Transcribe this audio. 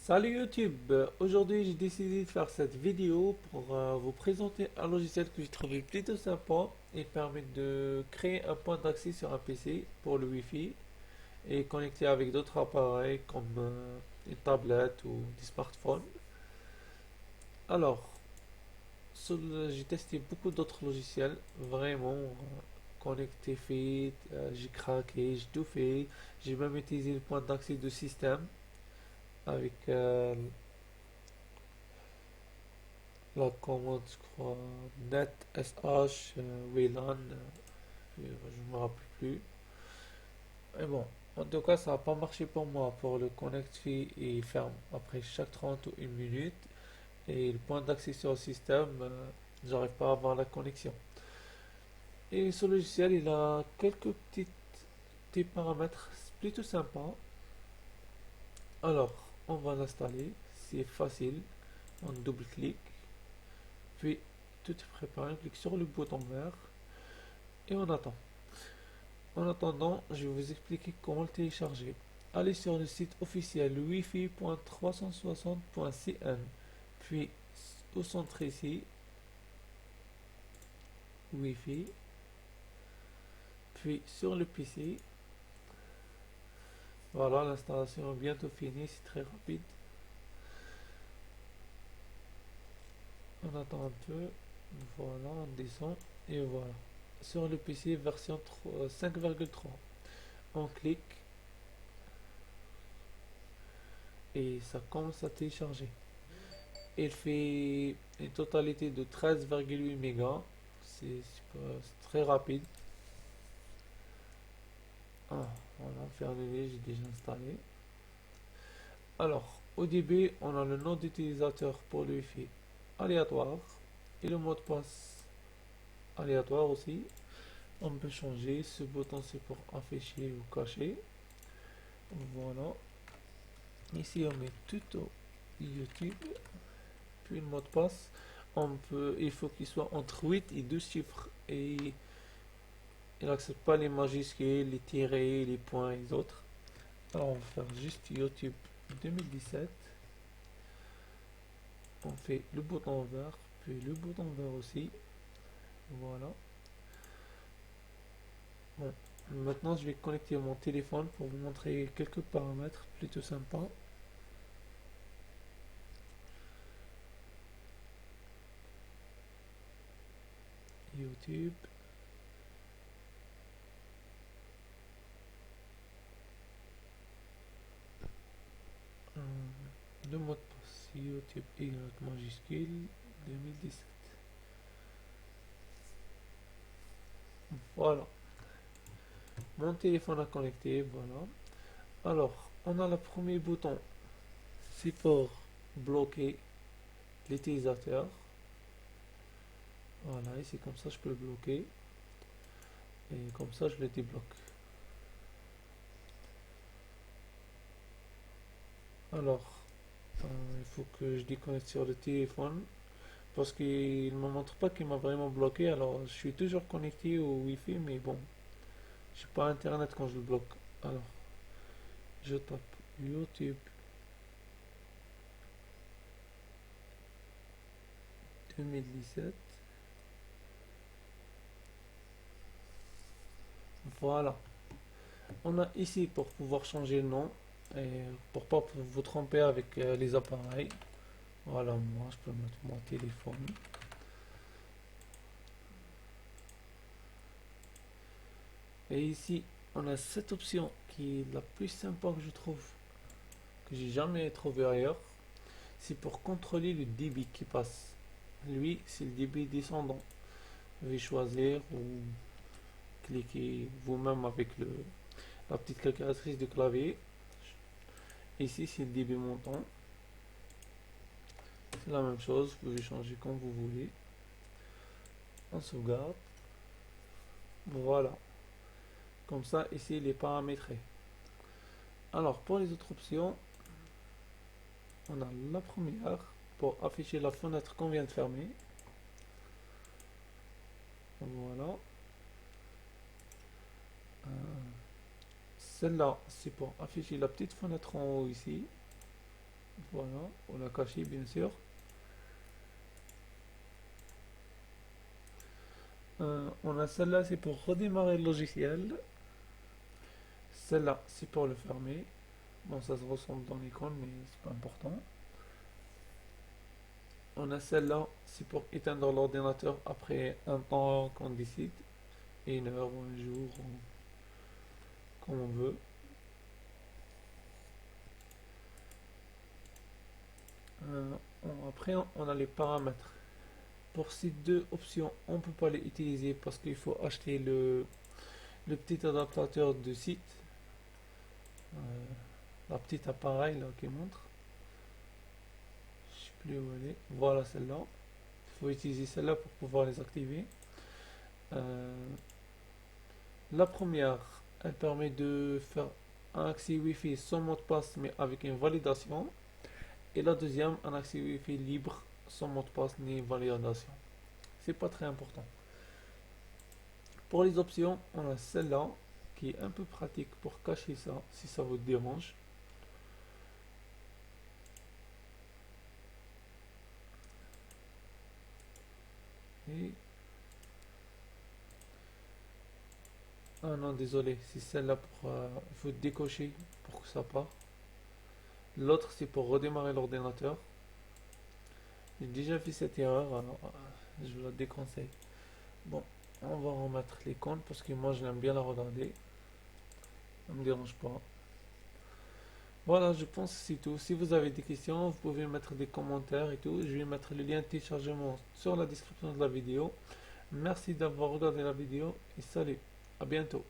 Salut YouTube. Aujourd'hui j'ai décidé de faire cette vidéo pour vous présenter un logiciel que j'ai trouvé plutôt sympa et permet de créer un point d'accès sur un PC pour le Wi-Fi et connecter avec d'autres appareils comme une tablette ou des smartphones. Alors, j'ai testé beaucoup d'autres logiciels, vraiment connecté fait, j'ai craqué, j'ai tout fait. J'ai même utilisé le point d'accès de système avec la commande, je crois, NetSH, WLAN, je ne me rappelle plus. Mais bon, en tout cas, ça n'a pas marché pour moi. Pour le connect fee, il ferme après chaque 30 ou 1 minute. Et le point d'accès sur le système, j'arrive pas à avoir la connexion. Et ce logiciel, il a quelques petits paramètres plutôt sympas. Alors, on va l'installer. C'est facile. On double-clique. Puis, tout est préparé. On clique sur le bouton vert. Et on attend. En attendant, je vais vous expliquer comment le télécharger. Allez sur le site officiel wifi.360.cn, puis au centre ici, Wi-Fi, puis sur le PC. Voilà, l'installation est bientôt finie, c'est très rapide. On attend un peu, voilà, on descend, et voilà. Sur le PC, version 5,3. On clique et ça commence à télécharger. Il fait une totalité de 13,8 mégas. C'est très rapide. Ah, voilà, terminé, j'ai déjà installé. Alors, au début, on a le nom d'utilisateur pour le Wi-Fi aléatoire et le mot de passe aléatoire aussi. On peut changer. Ce bouton, c'est pour afficher ou cacher. Voilà. Ici, on met tuto YouTube. Puis le mot de passe. Il faut qu'il soit entre 8 et 12 chiffres. Et il n'accepte pas les majuscules, les tirets, les points et les autres. Alors, on va faire juste YouTube 2017. On fait le bouton vert, puis le bouton vert aussi. Voilà. Bon. Maintenant, je vais connecter mon téléphone pour vous montrer quelques paramètres plutôt sympas. YouTube. Euh, le mot de passe YouTube Y majuscule 2017. Voilà. Mon téléphone a connecté. Voilà. Alors, on a le premier bouton. C'est pour bloquer l'utilisateur. Voilà, ici comme ça je peux le bloquer. Et comme ça je le débloque. Alors, il faut que je déconnecte sur le téléphone parce qu'il ne me montre pas qu'il m'a vraiment bloqué. Alors, je suis toujours connecté au Wi-Fi, mais bon, j'ai pas internet quand je le bloque. Alors, je tape YouTube 2017. Voilà. On a ici pour pouvoir changer le nom et pour pas vous tromper avec les appareils. Voilà, moi je peux mettre mon téléphone. Et ici, on a cette option qui est la plus sympa que je trouve, que j'ai jamais trouvé ailleurs. C'est pour contrôler le débit qui passe. Lui, c'est le débit descendant. Vous pouvez choisir ou cliquer vous-même avec la petite calculatrice de clavier. Ici, c'est le débit montant. C'est la même chose, vous pouvez changer comme vous voulez. On sauvegarde. Voilà. Comme ça, ici, il est paramétré. Alors, pour les autres options, on a la première pour afficher la fenêtre qu'on vient de fermer. Voilà. Celle-là, c'est pour afficher la petite fenêtre en haut ici. Voilà, ou la cacher bien sûr. On a celle-là, c'est pour redémarrer le logiciel. Celle-là, c'est pour le fermer. Bon, ça se ressemble dans l'icône, mais c'est pas important. On a celle-là, c'est pour éteindre l'ordinateur après un temps qu'on décide, une heure ou un jour, ou comme on veut. Euh, Après, on a les paramètres. Pour ces deux options, on ne peut pas les utiliser parce qu'il faut acheter le petit adaptateur de site, euh, la petite appareil là qui montre. Je sais plus où elle est. Voilà celle-là. Il faut utiliser celle-là pour pouvoir les activer. Euh, la première, elle permet de faire un accès Wi-Fi sans mot de passe mais avec une validation. Et la deuxième, un accès Wi-Fi libre sans mot de passe ni validation. C'est pas très important. Pour les options, on a celle-là qui est un peu pratique pour cacher ça si ça vous dérange. Et ah non, désolé, c'est celle-là pour il faut décocher pour que ça part. L'autre c'est pour redémarrer l'ordinateur. J'ai déjà fait cette erreur, alors je vous la déconseille. Bon, on va remettre les comptes parce que moi je l'aime bien la regarder. Ça me dérange pas. Voilà, je pense que c'est tout. Si vous avez des questions, vous pouvez mettre des commentaires et tout. Je vais mettre le lien de téléchargement sur la description de la vidéo. Merci d'avoir regardé la vidéo et salut, à bientôt.